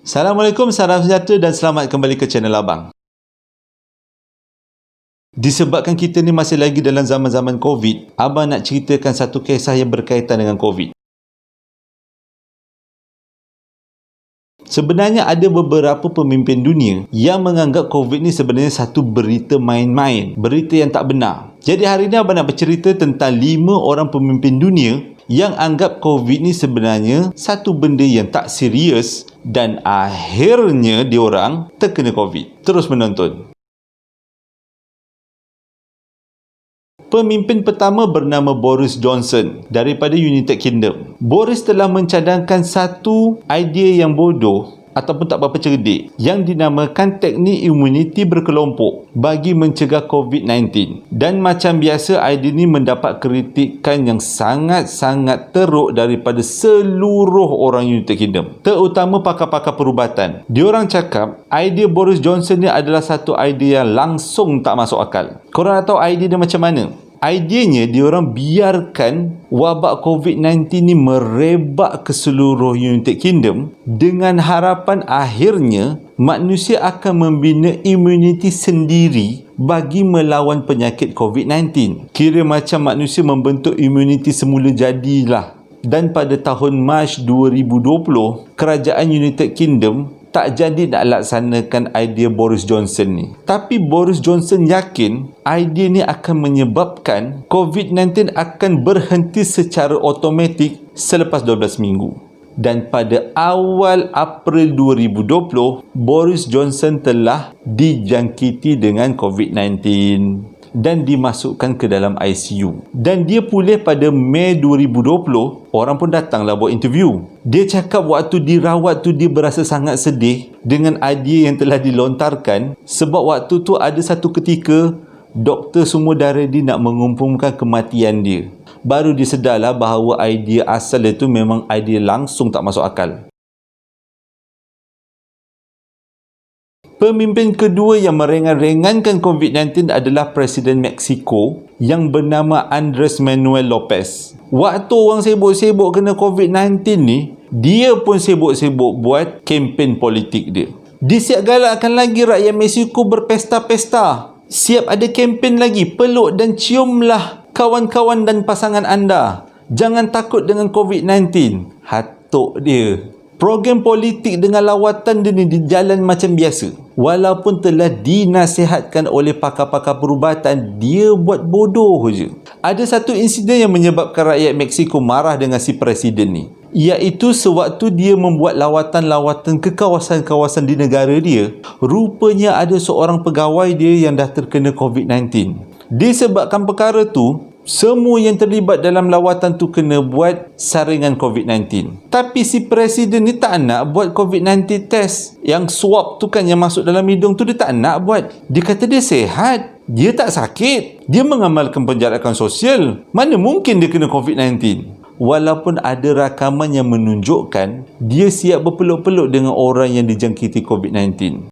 Assalamualaikum, salam sejahtera dan selamat kembali ke channel Abang. Disebabkan kita ni masih lagi dalam zaman-zaman COVID, Abang nak ceritakan satu kisah yang berkaitan dengan COVID. Sebenarnya ada beberapa pemimpin dunia yang menganggap COVID ni sebenarnya satu berita main-main, berita yang tak benar. Jadi hari ni Abang nak bercerita tentang 5 orang pemimpin dunia yang anggap COVID ni sebenarnya satu benda yang tak serius dan akhirnya diorang terkena COVID. Terus menonton. Pemimpin pertama bernama Boris Johnson daripada United Kingdom. Boris telah mencadangkan satu idea yang bodoh ataupun tak berapa cerdik yang dinamakan teknik imuniti berkelompok bagi mencegah COVID-19. Dan macam biasa, idea ini mendapat kritikan yang sangat-sangat teruk daripada seluruh orang United Kingdom, terutama pakar-pakar perubatan. Diorang cakap idea Boris Johnson ni adalah satu idea yang langsung tak masuk akal. Korang nak tahu idea dia macam mana? Ideanya diorang biarkan wabak COVID-19 ni merebak ke seluruh United Kingdom dengan harapan akhirnya manusia akan membina imuniti sendiri bagi melawan penyakit COVID-19. Kira macam manusia membentuk imuniti semula jadilah. Dan pada tahun Mac 2020, kerajaan United Kingdom tak jadi nak laksanakan idea Boris Johnson ni. Tapi Boris Johnson yakin idea ni akan menyebabkan COVID-19 akan berhenti secara automatik selepas 12 minggu. Dan pada awal April 2020, Boris Johnson telah dijangkiti dengan COVID-19 dan dimasukkan ke dalam ICU. Dan dia pulih pada Mei 2020. Orang pun datanglah buat interview. Dia cakap waktu dirawat tu dia berasa sangat sedih dengan idea yang telah dilontarkan, sebab waktu tu ada satu ketika doktor semua dah ready nak mengumumkan kematian dia. Baru dia sedarlah bahawa idea asal itu memang idea langsung tak masuk akal. Pemimpin kedua yang meringan-ringankan COVID-19 adalah Presiden Mexico yang bernama Andres Manuel Lopez. Waktu orang sibuk-sibuk kena COVID-19 ni, dia pun sibuk-sibuk buat kempen politik dia. Dia siap galakkan lagi rakyat Mexico berpesta-pesta. Siap ada kempen lagi, peluk dan ciumlah kawan-kawan dan pasangan anda. Jangan takut dengan COVID-19. Hatuk dia. Program politik dengan lawatan dia ni jalan macam biasa. Walaupun telah dinasihatkan oleh pakar-pakar perubatan, dia buat bodoh je. Ada satu insiden yang menyebabkan rakyat Mexico marah dengan si presiden ni, iaitu sewaktu dia membuat lawatan-lawatan ke kawasan-kawasan di negara dia, rupanya ada seorang pegawai dia yang dah terkena COVID-19. Disebabkan perkara tu, semua yang terlibat dalam lawatan tu kena buat saringan COVID-19. Tapi si presiden ni tak nak buat COVID-19 test. Yang swab tu kan yang masuk dalam hidung tu, dia tak nak buat. Dia kata dia sihat, dia tak sakit, dia mengamalkan penjarakan sosial. Mana mungkin dia kena COVID-19? Walaupun ada rakaman yang menunjukkan dia siap berpeluk-peluk dengan orang yang dijangkiti COVID-19.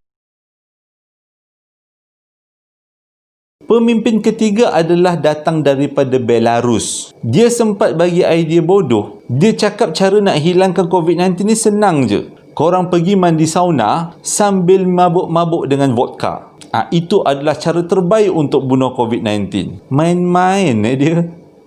Pemimpin ketiga adalah datang daripada Belarus. Dia sempat bagi idea bodoh. Dia cakap cara nak hilangkan COVID-19 ni senang je. Korang pergi mandi sauna sambil mabuk-mabuk dengan vodka. Itu adalah cara terbaik untuk bunuh COVID-19. Main-main dia.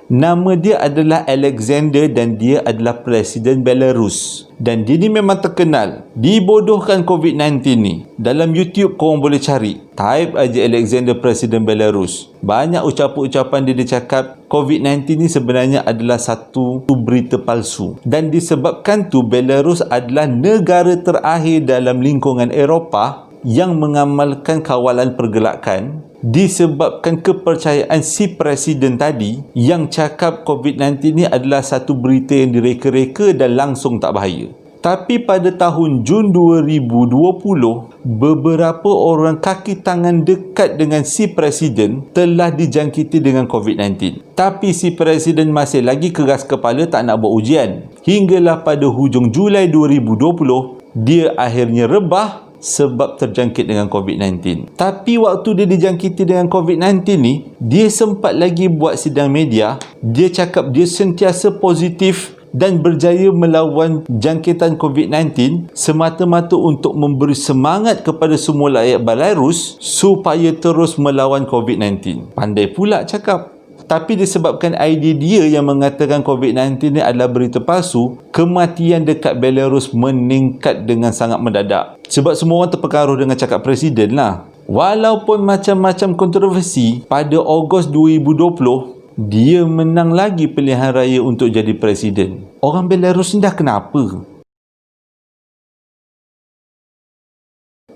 Nama dia adalah Alexander dan dia adalah Presiden Belarus. Dan dia ni memang terkenal dibodohkan COVID-19 ni. Dalam YouTube korang boleh cari, type aja Alexander Presiden Belarus. Banyak ucapan-ucapan dia cakap COVID-19 ni sebenarnya adalah satu berita palsu. Dan disebabkan tu Belarus adalah negara terakhir dalam lingkungan Eropah yang mengamalkan kawalan pergerakan, disebabkan kepercayaan si presiden tadi yang cakap COVID-19 ni adalah satu berita yang direka-reka dan langsung tak bahaya. Tapi pada tahun Jun 2020, beberapa orang kaki tangan dekat dengan si presiden telah dijangkiti dengan COVID-19. Tapi si presiden masih lagi keras kepala tak nak buat ujian. Hinggalah pada hujung Julai 2020, dia akhirnya rebah sebab terjangkit dengan COVID-19. Tapi waktu dia dijangkiti dengan COVID-19 ni, dia sempat lagi buat sidang media. Dia cakap dia sentiasa positif dan berjaya melawan jangkitan COVID-19 semata-mata untuk memberi semangat kepada semua rakyat Belarus supaya terus melawan COVID-19. Pandai pula cakap. Tapi disebabkan idea dia yang mengatakan COVID-19 ni adalah berita palsu, kematian dekat Belarus meningkat dengan sangat mendadak. Sebab semua orang terpengaruh dengan cakap presiden lah. Walaupun macam-macam kontroversi, pada Ogos 2020, dia menang lagi pilihan raya untuk jadi presiden. Orang Belarus ni dah kenapa?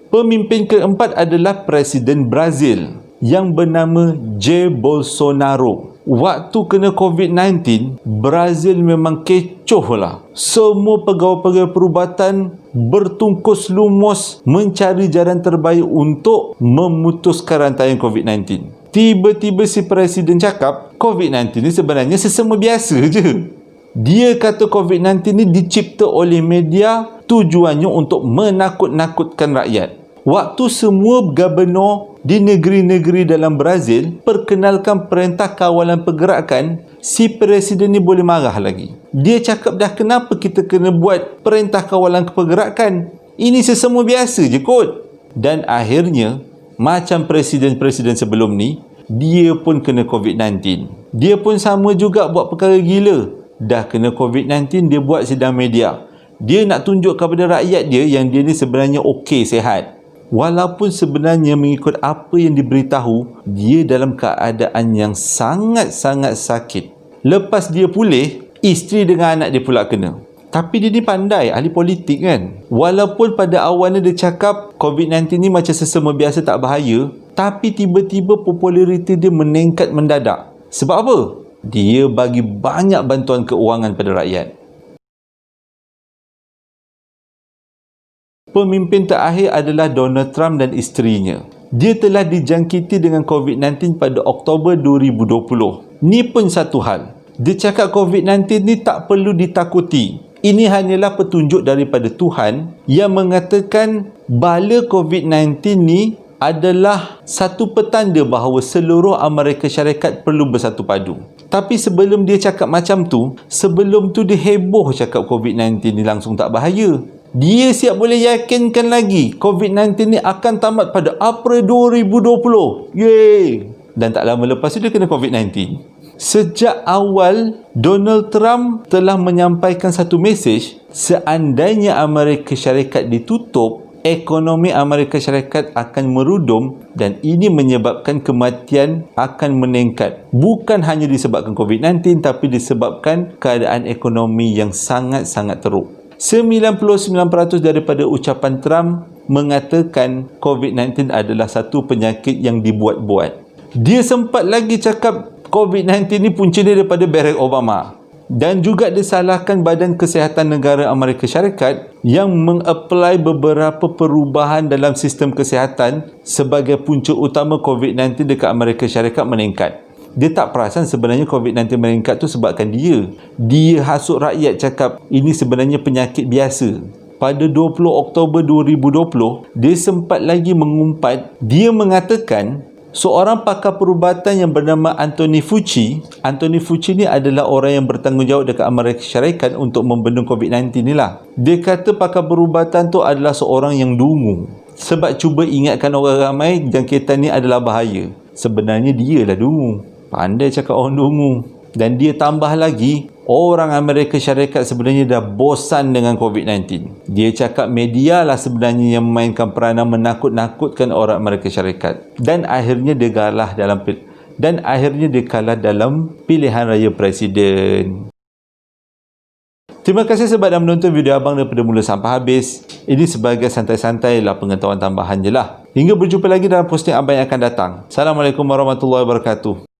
Pemimpin keempat adalah Presiden Brazil yang bernama Jair Bolsonaro. Waktu kena COVID-19, Brazil memang kecoh lah. Semua pegawai-pegawai perubatan bertungkus lumus mencari jalan terbaik untuk memutuskan rantaian COVID-19. Tiba-tiba si Presiden cakap, COVID-19 ni sebenarnya sesama biasa je. Dia kata COVID-19 ni dicipta oleh media, tujuannya untuk menakut-nakutkan rakyat. Waktu semua gubernur di negeri-negeri dalam Brazil perkenalkan perintah kawalan pergerakan, si presiden ni boleh marah lagi. Dia cakap, dah kenapa kita kena buat perintah kawalan pergerakan? Ini sesama biasa je kot. Dan akhirnya, macam presiden-presiden sebelum ni, dia pun kena COVID-19. Dia pun sama juga buat perkara gila. Dah kena COVID-19, dia buat sidang media. Dia nak tunjuk kepada rakyat dia yang dia ni sebenarnya okey, sihat. Walaupun sebenarnya mengikut apa yang diberitahu, dia dalam keadaan yang sangat-sangat sakit. Lepas dia pulih, isteri dengan anak dia pula kena. Tapi dia ni pandai, ahli politik kan. Walaupun pada awalnya dia cakap COVID-19 ni macam sesama biasa tak bahaya, tapi tiba-tiba populariti dia meningkat mendadak. Sebab apa? Dia bagi banyak bantuan keuangan pada rakyat. Pemimpin terakhir adalah Donald Trump dan isterinya. Dia telah dijangkiti dengan COVID-19 pada Oktober 2020. Ni pun satu hal. Dia cakap COVID-19 ni tak perlu ditakuti. Ini hanyalah petunjuk daripada Tuhan yang mengatakan bala COVID-19 ni adalah satu petanda bahawa seluruh Amerika Syarikat perlu bersatu padu. Tapi sebelum dia cakap macam tu, sebelum tu dia heboh cakap COVID-19 ni langsung tak bahaya. Dia siap boleh yakinkan lagi COVID-19 ni akan tamat pada April 2020. Yeay! Dan tak lama lepas tu dia kena COVID-19. Sejak awal, Donald Trump telah menyampaikan satu mesej, seandainya Amerika Syarikat ditutup, ekonomi Amerika Syarikat akan merudum dan ini menyebabkan kematian akan meningkat. Bukan hanya disebabkan COVID-19 tapi disebabkan keadaan ekonomi yang sangat-sangat teruk. 99% daripada ucapan Trump mengatakan COVID-19 adalah satu penyakit yang dibuat-buat. Dia sempat lagi cakap COVID-19 ni punca dia daripada Barack Obama. Dan juga disalahkan Badan Kesihatan Negara Amerika Syarikat yang mengapply beberapa perubahan dalam sistem kesihatan sebagai punca utama COVID-19 dekat Amerika Syarikat meningkat. Dia tak perasan sebenarnya COVID-19 meningkat tu sebabkan dia. Dia hasut rakyat cakap ini sebenarnya penyakit biasa. Pada 20 Oktober 2020, dia sempat lagi mengumpat. Dia mengatakan seorang pakar perubatan yang bernama Anthony Fauci. Anthony Fauci ni adalah orang yang bertanggungjawab dekat Amerika Syarikat untuk membendung COVID-19 ni lah. Dia kata pakar perubatan tu adalah seorang yang dungu. Sebab cuba ingatkan orang ramai jangkitan ni adalah bahaya. Sebenarnya dia lah dungu. Pandai cakap orang dungu. Dan dia tambah lagi, orang Amerika Syarikat sebenarnya dah bosan dengan COVID-19. Dia cakap media lah sebenarnya yang memainkan peranan menakut-nakutkan orang Amerika Syarikat. Dan akhirnya dia kalah dalam pilihan raya presiden. Terima kasih sebab dah menonton video abang daripada mula sampai habis. Ini sebagai santai-santai lah pengetahuan tambahan je lah. Hingga berjumpa lagi dalam posting abang yang akan datang. Assalamualaikum warahmatullahi wabarakatuh.